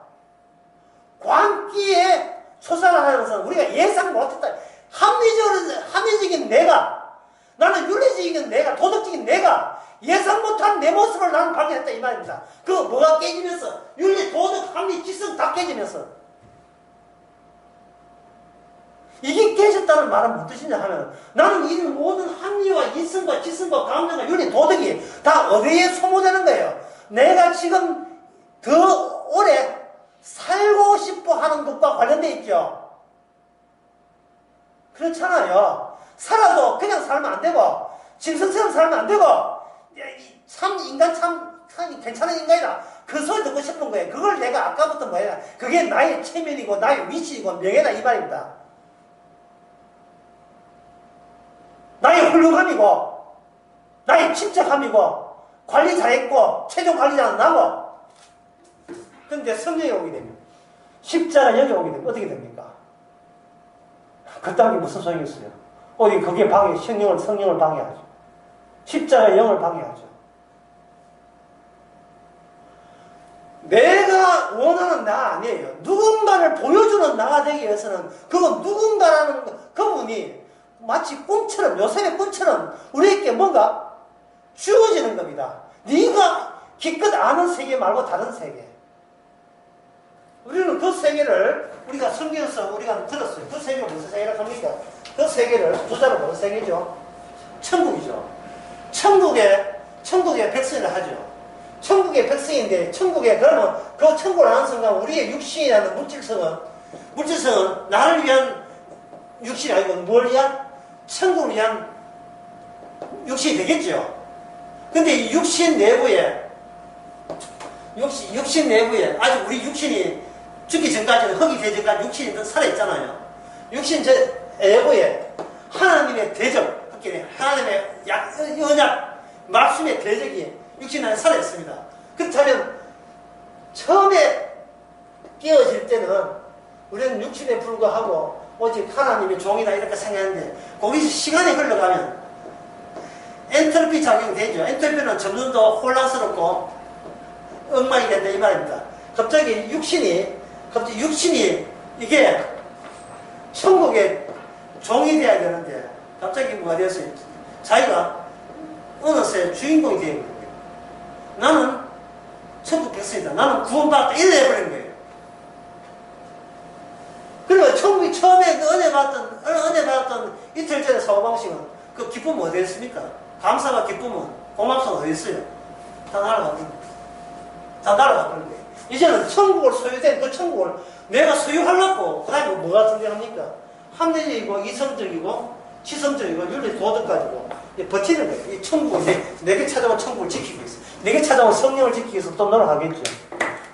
광기에 초상을 하는 것은 우리가 예상 못했다. 합리적인 내가, 나는 윤리적인 내가, 도덕적인 내가 예상 못한 내 모습을 나는 발견했다 이 말입니다. 그 뭐가 깨지면서 윤리, 도덕, 합리, 지성 다 깨지면서 이게 깨졌다는 말은 무슨 뜻이냐 하면 나는 이 모든 합리와 이성과 지성과 감정과 윤리, 도덕이 다 어디에 소모되는 거예요. 내가 지금 더 오래 살고 싶어 하는 것과 관련되어 있죠. 그렇잖아요. 살아도 그냥 살면 안 되고 짐승처럼 살면 안 되고 참 인간 참 괜찮은 인간이다. 그 소리 듣고 싶은 거예요. 그걸 내가 아까부터 뭐야. 그게 나의 체면이고 나의 위치이고 명예다 이 말입니다. 나의 훌륭함이고 나의 침착함이고 관리 잘했고 최종 관리자는 나고. 그런데 성경에 오게 되면 십자가 여기 오게 되면 어떻게 됩니까? 그딴 게 무슨 소용이 있어요? 어디 그게 성령을 방해하죠. 십자가의 영을 방해하죠. 내가 원하는 나 아니에요. 누군가를 보여주는 나가 되기 위해서는 그건 누군가라는 그분이 마치 꿈처럼 요셉의 꿈처럼 우리에게 뭔가 주어지는 겁니다. 네가 기껏 아는 세계 말고 다른 세계. 우리는 그 세계를 우리가 성경에서 우리가 들었어요. 그 세계가 무슨 세계라고 합니까? 그 세계를 부자로 무슨 세계죠? 천국이죠. 천국의 백성이라 하죠. 천국의 백성인데 천국에 그러면 그 천국을 아는 순간 우리의 육신이라는 물질성은 나를 위한 육신이 아니고 뭘 위한? 천국을 위한 육신이 되겠죠. 근데 이 육신 내부에 아직 우리 육신이 죽기 전까지는 흙이 되기 전까지 육신이 살아있잖아요. 육신 내부에 하나님의 대적, 하나님의 언약, 말씀의 대적이 육신 안에 살아있습니다. 그렇다면 처음에 깨어질 때는 우리는 육신에 불과하고 오직 하나님의 종이다 이렇게 생각하는데 거기서 시간이 흘러가면 엔트로피 작용이 되죠. 엔트로피는 점점 더 혼란스럽고 엉망이 된다 이 말입니다. 갑자기 육신이 이게 천국의 종이 돼야 되는데 갑자기 뭐가 되었어요? 자기가 어느새 주인공이 되는 거예요. 나는 천국 됐습니다. 나는 구원받았다. 이래 해버린 거예요. 그러면 천국이 처음에 그 은혜 받았던 이틀 전에 사고방식은 그 기쁨은 어디 있습니까? 감사와 기쁨은, 고맙소는 어디 있어요? 다 날아가는 거예요. 다 날아가는 거예요. 이제는 천국을 소유된 그 천국을 내가 소유하려고, 그 다음에 뭐가 존재합니까? 합리적이고, 이성적이고, 치성적이고, 윤리 도덕 가지고 버티는 거예요. 이 천국을, 내게 찾아온 천국을 지키기 위해서. 내게 찾아온 성령을 지키기 위해서 또 노력하겠죠.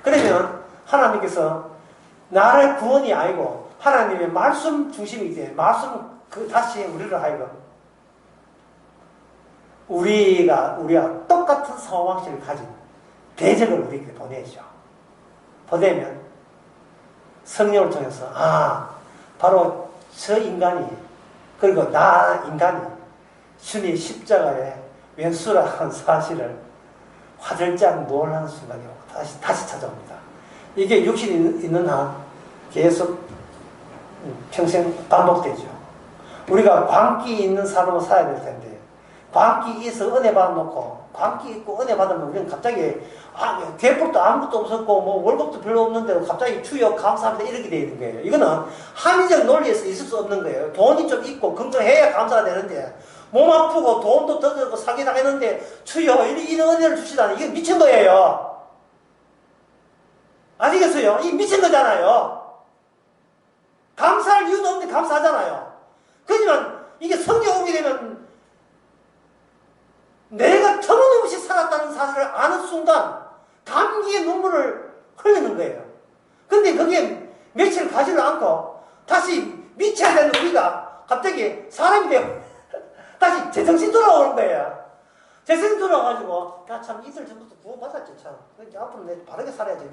그러면 하나님께서 나의 구원이 아니고 하나님의 말씀 중심이 돼. 말씀 다시 우리를 하여금 우리가 똑같은 사고방식을 가진 대적을 우리에게 보내죠. 보내면 성령을 통해서 바로 저 인간이 그리고 나 인간이 주님 십자가의 왼수라는 사실을 화들짝 놀라는 순간이 다시 찾아옵니다. 이게 육신이 있는 한 계속 평생 반복되죠. 우리가 광기 있는 삶으로 살아야 될 텐데, 광기 있어 은혜 받아놓고, 광기 있고 은혜 받으면 우리는 갑자기, 계급도 아무것도 없었고, 뭐 월급도 별로 없는데도 갑자기 주여 감사합니다 이렇게 되어 있는 거예요. 이거는 합리적 논리에서 있을 수 없는 거예요. 돈이 좀 있고 건강해야 감사가 되는데, 몸 아프고 돈도 더 들고 사기당했는데 주여 이런 은혜를 주시다니 이게 미친 거예요. 아시겠어요? 이 미친 거잖아요. 감사할 이유도 없는데 감사하잖아요. 그렇지만 이게 성경 오게 되면 내가 터무니없이 살았다는 사실을 아는 순간 감기의 눈물을 흘리는 거예요. 근데 그게 며칠 가지를 않고 다시 미쳐야 되는 우리가 갑자기 사람이 되어 다시 제정신 돌아오는 거예요. 제정신 돌아와가지고 참 이틀 전부터 구원받았지 참. 앞으로 내 바르게 살아야지.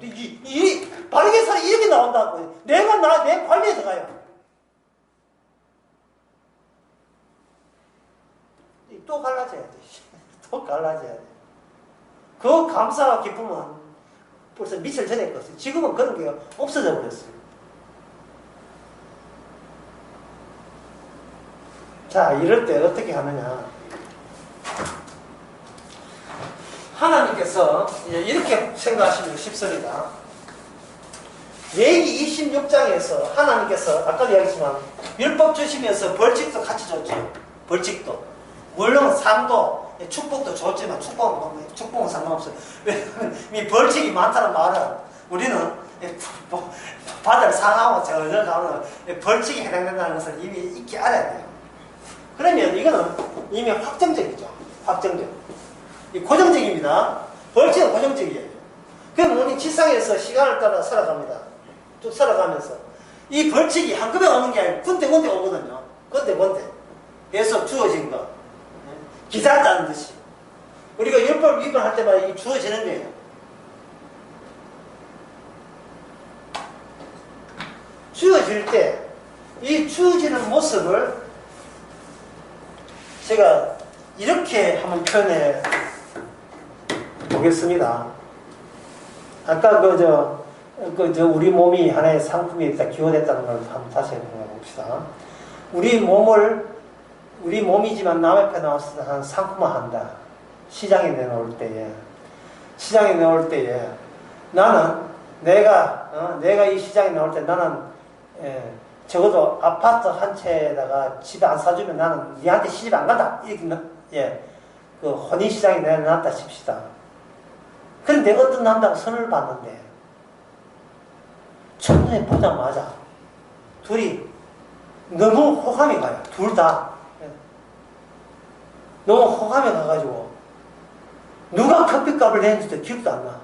바르게 살아 이렇게 나온다고. 내 관리에 들어가요. 또 갈라져야 돼. 또 갈라져야 돼. 그 감사와 기쁨은 벌써 며칠 전에 했거든요. 지금은 그런 게 없어져 버렸어요. 자, 이럴 때 어떻게 하느냐. 하나님께서 이렇게 생각하시면 쉽습니다. 레위기 26장에서 하나님께서 아까도 이야기했지만 율법 주시면서 벌칙도 같이 줬죠. 벌칙도. 물론 상도 축복도 줬지만 축복은 상관없어요. 왜냐하면 이 벌칙이 많다는 말은 우리는 바다를 상하고 저절 가면 벌칙이 해당된다는 것을 이미 익히 알아야 돼요. 그러면 이거는 이미 확정적이죠. 확정적. 이 고정적입니다. 벌칙은 고정적이에요. 그럼 우리 지상에서 시간을 따라 살아갑니다. 쭉 살아가면서 이 벌칙이 한꺼번에 오는 게 아니고 군데 오거든요. 군데 계속 주어진 거. 기다렸다는 듯이. 우리가 율법 위반할 때마다 이게 주어지는 거예요. 주어질 때 이 주어지는 모습을 제가 이렇게 한번 표현해 보겠습니다. 아까 우리 몸이 하나의 상품이 기여됐다는 걸 한번 다시 해봅시다. 우리 몸이지만 남 앞에 나왔을 때 한 상품화한다. 시장에 내놓을 때에 나는 내가 이 시장에 나올 때 나는 적어도 아파트 한 채에다가 집에 안 사주면 나는 니한테 시집 안 간다. 이렇게 그 혼인시장에 내놨다 칩시다. 그런데 어떤 남자가 선을 봤는데 첫눈에 보자마자 둘이 너무 호감이 가요. 둘 다. 너무 호감이 가가지고 누가 커피값을 냈는지도 기억도 안 나.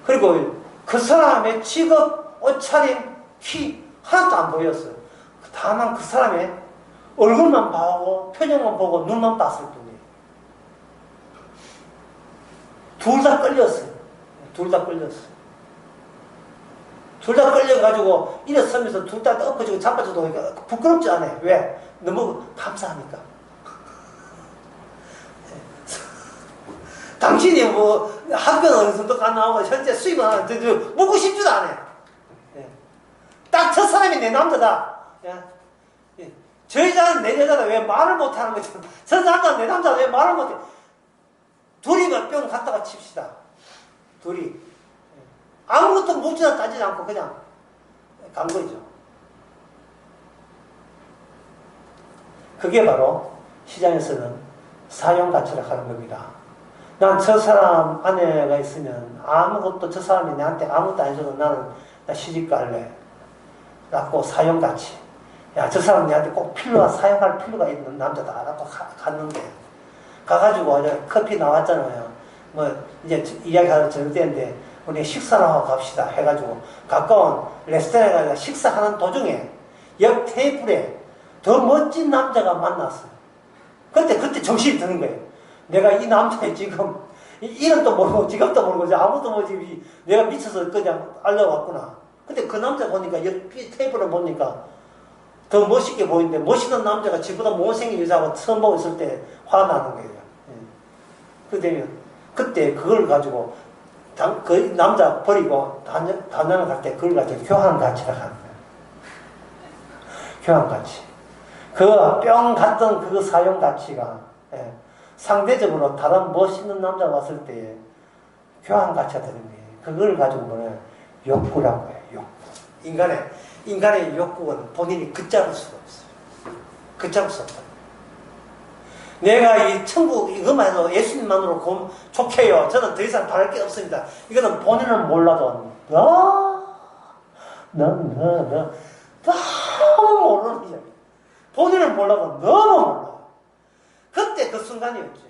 그리고 그 사람의 직업, 옷차림, 키 하나도 안 보였어요. 다만 그 사람의 얼굴만 보고 표정만 보고 눈만 봤을 뿐이에요. 둘 다 끌렸어요. 둘 다 끌려가지고 일어서면서 둘 다 엎어지고 자빠져도 오니까 부끄럽지 않아요. 왜? 너무 감사하니까. 당신이 뭐 학교는 어느 정도 안 나오고 현재 수입은 안 하는데 묻고 싶지도 않아요. 딱 저 사람이 내 남자다. 저 여자는 내 여자다. 왜 말을 못하는 거지? 저 남자는 내 남자다. 왜 말을 못해? 둘이 몇 병 갔다가 칩시다. 둘이. 아무것도 묻지나 따지지 않고 그냥 간 거죠. 그게 바로 시장에서는 사용가치라 하는 겁니다. 난 저 사람 아내가 있으면 아무것도 저 사람이 나한테 아무것도 안 해줘도 나는 나 시집 갈래. 라고 사용가치. 야, 저 사람 내한테 꼭 사용할 필요가 있는 남자다. 라고 갔는데. 가가지고 어제 커피 나왔잖아요. 뭐, 이제 이야기하러 저녁 때인데, 우리 식사를 하고 갑시다. 해가지고, 가까운 레스토랑에 가서 식사하는 도중에, 옆 테이블에 더 멋진 남자가 만났어요. 그때 정신이 드는 거예요. 내가 이 남자의 지금, 이름도 모르고, 직업도 모르고, 아무도 모르지, 내가 미쳐서 그냥 알려왔구나. 근데 그 남자 보니까, 옆 테이블을 보니까, 더 멋있게 보이는데, 멋있는 남자가 지보다 못생긴 여자하고 처음 보고 있을 때 화나는 거예요. 그때 그걸 가지고, 그 남자 버리고, 단양을 갈 때 그걸 가지고 교환가치라 하는 거예요. 교환가치. 그 뿅 갔던 그 사용가치가, 상대적으로 다른 멋있는 남자가 왔을 때 교환가치가 되는 거예요. 그걸 가지고 뭐냐, 욕구라고 해요, 욕구. 인간의 욕구는 본인이 걷잡을 수가 없어요. 걷잡을 수 없다. 내가 이 천국, 이것만 해도 예수님만으로 족해요. 저는 더 이상 바랄 게 없습니다. 이거는 본인은 몰라도, 너무 모르는 이야기. 본인은 몰라도 너무 몰라. 그때 그 순간이었죠.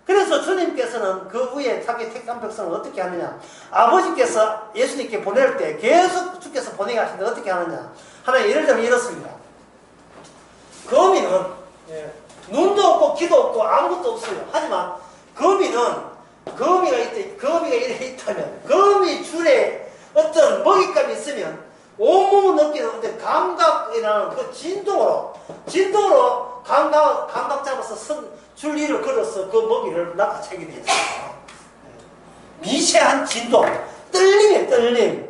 그래서 주님께서는 그 후에 자기 택한 백성을 어떻게 하느냐. 아버지께서 예수님께 보낼 때 계속 주께서 보내게 하시는데 어떻게 하느냐. 하나 예를 들면 이렇습니다. 거미는 눈도 없고 귀도 없고 아무것도 없어요. 하지만 거미가 이래 있다면 거미 줄에 어떤 먹잇감이 있으면 온몸을 느끼는 어떤 감각이라는 그 진동으로 감각 잡아서 줄 위를 걸어서 그 먹이를 낚아채게 되어 있어요. 미세한 진동, 떨림이에요, 떨림.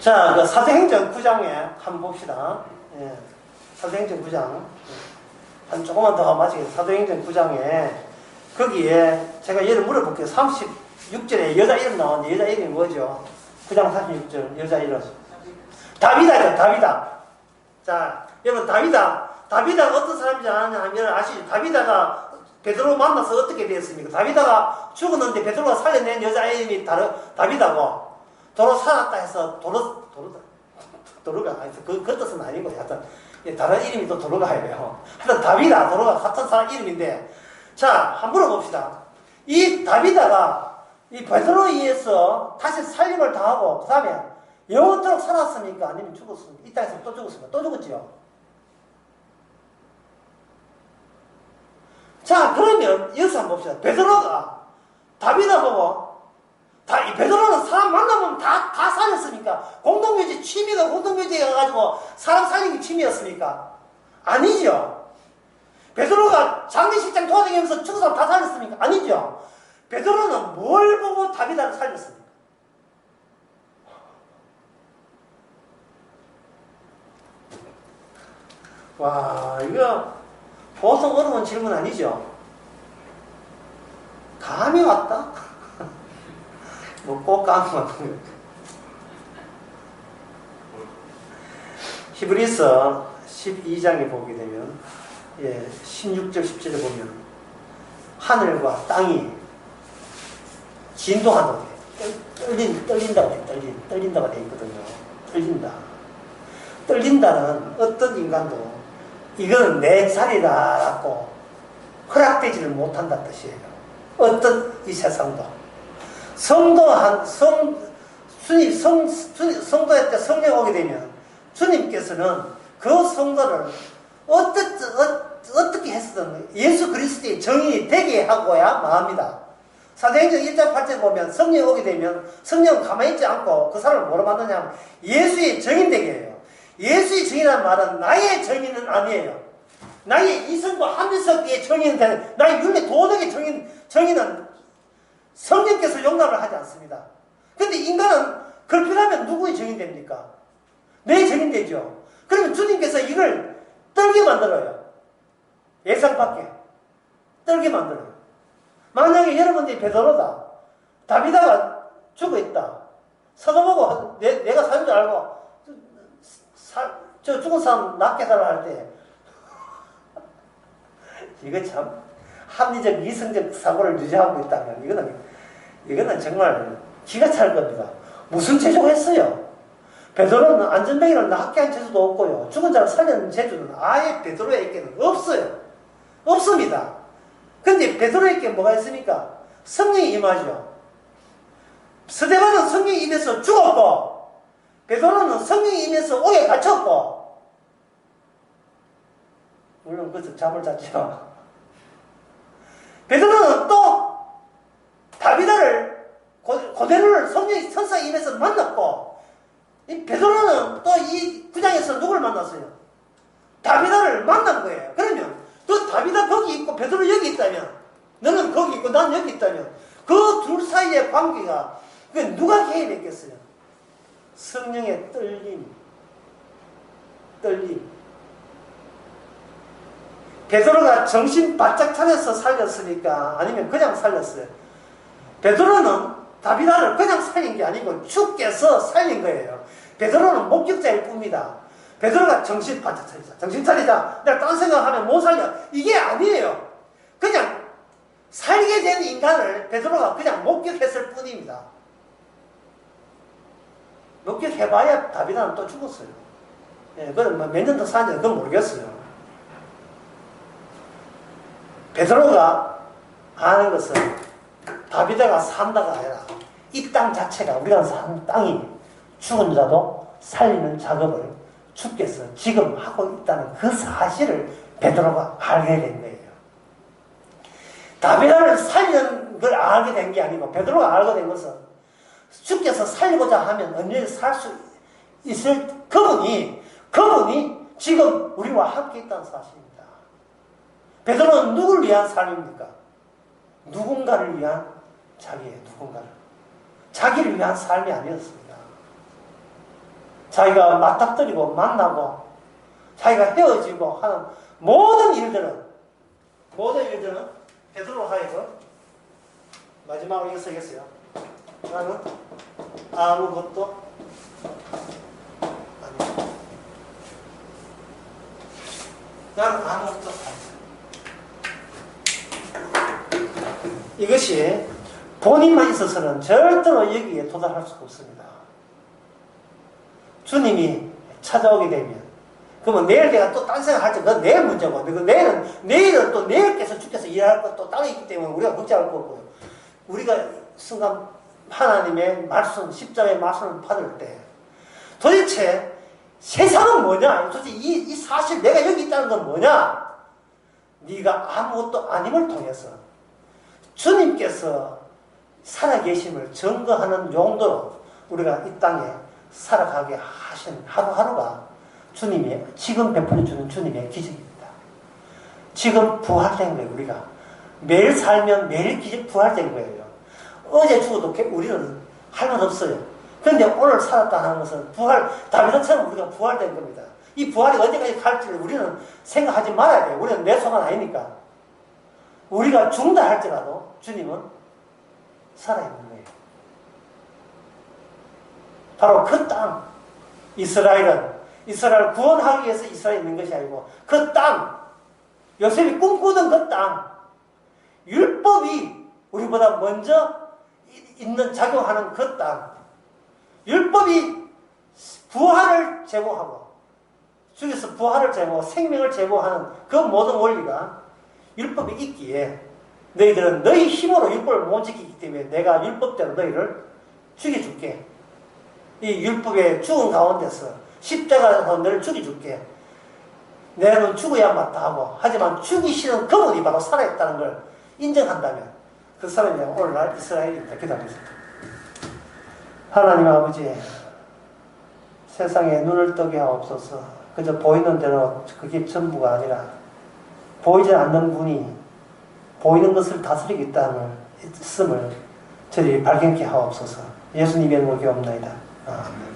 자, 그 사도행전 9장에 한번 봅시다. 사도행전 9장. 한 조금만 더 마치겠습니다. 사도행전 9장에 거기에 제가 얘를 물어볼게요. 36절에 여자 이름 나오는데 여자 이름이 뭐죠? 9장 36절 여자 이름. 다비다죠. 다비다. 자, 여러분 다비다가 어떤 사람인지 아느냐 아시죠? 다비다가 베드로 만나서 어떻게 되었습니까? 다비다가 죽었는데 베드로가 살려낸 여자 이름이 다비다고 도로 살았다 해서 도로가 그 뜻은 아니고 하여튼 다른 이름이 또 도로가 해요. 하여튼 다비다 도로가 같은 사람 이름인데 자, 한번 물어봅시다. 이 다비다가 이 베드로에 의해서 다시 살림을 당하고 그 다음에 영원토록 살았습니까? 아니면 죽었습니까? 이 땅에서 또 죽었습니까? 또 죽었지요. 자, 그러면 여기서 한번 봅시다. 베드로가 다비다 보고 이 베드로는 사람 만나보면 다 살렸습니까? 공동묘지 취미가 공동묘지에 가가지고 사람 살리기 취미였습니까? 아니죠. 베드로가 장례식장 도와다니면서 죽은 사람 다 살렸습니까? 아니죠. 베드로는 뭘 보고 다비다를 살렸습니까? 와, 이거 보통 어려운 질문 아니죠? 감이 왔다? 뭐 꼭 감이 왔다. 히브리서 12장에 보게 되면 16절 17절 보면 하늘과 땅이 진동한다고 돼. 떨린다고 돼 있거든요. 떨린다는 어떤 인간도 이거는 내 자리라고 허락되지를 못한다는 뜻이에요. 어떤 이 세상도. 성도할 때 성령 오게 되면 주님께서는 그 성도를 어떻게 했든 예수 그리스도의 정인이 되게 하고야 마합니다. 사도행전 1장 8절 보면 성령 오게 되면 성령은 가만히 있지 않고 그 사람을 뭐로 만드냐면 예수의 정인 되게 해요. 예수의 정인이라는 말은 나의 정인은 아니에요. 나의 이성과 한민석의 정인은 되는, 나의 윤리 도덕의 정인은 성령께서 용납을 하지 않습니다. 근데 인간은 그렇게 하면 누구의 정인 됩니까? 내 정인 되죠. 그러면 주님께서 이걸 떨게 만들어요. 예상 밖에. 떨게 만들어요. 만약에 여러분들이 베드로다. 다비다가 죽어있다. 서도보고 내가 사는 줄 알고 저 죽은 사람 낫게 살아 할 때 이거 참 합리적 이성적 사고를 유지하고 있다면 이거는 정말 기가 찰 겁니다. 무슨 재주가 했어요? 베드로는 안전뱅이를 낫게 한 재주도 없고요. 죽은 자를 살리는 재주는 아예 베드로에게는 없어요. 없습니다. 근데 베드로에게 뭐가 있습니까? 성령이 임하죠. 스데반은 성령이 임해서 죽었고 베드로는 성령이 임해서 옥에 갇혔고 물론 그것도 잠을 잤죠. 베드로는 또 다비다를 고대로를 성령이 천사 임해서 만났고 이 베드로는 또 이 구장에서 누굴 만났어요? 다비다를 만난 거예요. 그러면 그 다비다 거기 있고 베드로 여기 있다면 너는 거기 있고 난 여기 있다면 그 둘 사이의 관계가 누가 개입했겠어요? 성령의 떨림. 베드로가 정신 바짝 차려서 살렸으니까 아니면 그냥 살렸어요? 베드로는 다비다를 그냥 살린 게 아니고 주께서 살린 거예요. 베드로는 목격자일 뿐입니다. 베드로가 정신 바짝 차리자. 정신 차리자. 내가 딴 생각하면 못 살려. 이게 아니에요. 그냥 살게 된 인간을 베드로가 그냥 목격했을 뿐입니다. 목격해봐야 다비다는 또 죽었어요. 예, 그건 몇 년 더 사는지 그건 모르겠어요. 베드로가 아는 것은 다비다가 산다가 아니라 이 땅 자체가 우리가 사는 땅이 죽은 자도 살리는 작업을 주께서 지금 하고 있다는 그 사실을 베드로가 알게 된 거예요. 다비다를 살리는 걸 알게 된 게 아니고 베드로가 알게 된 것은 주께서 살리고자 하면 언제든지 살 수 있을 그분이 지금 우리와 함께 있다는 사실입니다. 베드로는 누구를 위한 삶입니까? 누군가를 위한 자기의 누군가를. 자기를 위한 삶이 아니었습니다. 자기가 맞닥뜨리고 만나고 자기가 헤어지고 하는 모든 일들은 베드로 하여금 마지막으로 이거 쓰겠어요. 나는 아무것도 아니야. 나는 아무것도 아니야. 이것이 본인만 있어서는 절대로 여기에 도달할 수가 없습니다. 주님이 찾아오게 되면 그러면 내일 내가 또 딴 생각 할 때 그건 내 문제고 내일은 또 내일께서 주께서 일할 것도 따로 있기 때문에 우리가 걱정할 거고요. 우리가 순간 하나님의 말씀, 십자가의 말씀을 받을 때 도대체 세상은 뭐냐? 도대체 이 사실 내가 여기 있다는 건 뭐냐? 네가 아무것도 아님을 통해서 주님께서 살아계심을 증거하는 용도로 우리가 이 땅에 살아가게 하신 하루하루가 주님이 지금 베풀어주는 주님의 기적입니다. 지금 부활된 거예요. 우리가 매일 살면 매일 기적 부활된 거예요. 어제 죽어도 우리는 할 말 없어요. 그런데 오늘 살았다 하는 것은 다비다처럼 우리가 부활된 겁니다. 이 부활이 언제까지 갈지를 우리는 생각하지 말아야 돼요. 우리는 내 속은 아니니까. 우리가 죽는다 할지라도 주님은 살아있는 거예요. 바로 그 땅, 이스라엘 구원하기 위해서 이스라엘에 있는 것이 아니고 그 땅, 요셉이 꿈꾸던 그 땅, 율법이 우리보다 먼저 있는 작용하는 그 땅, 율법이 부활을 제공하고 주께서 부활을 제공하고 생명을 제공하는 그 모든 원리가 율법이 있기에 너희들은 너희 힘으로 율법을 못 지키기 때문에 내가 율법대로 너희를 죽여줄게. 이 율법의 죽은 가운데서 십자가에서 너를 죽여줄게. 내는 죽어야 마땅하고 하지만 죽이시는 그분이 바로 살아있다는 걸 인정한다면 그 사람이 오늘날 이스라엘입니다. 그 당시에 하나님 아버지 세상에 눈을 뜨게 하옵소서. 그저 보이는 대로 그게 전부가 아니라 보이지 않는 분이 보이는 것을 다스리고 있음을 저희 발견케 하옵소서. 예수님의 이름으로 기도합니다. 아멘.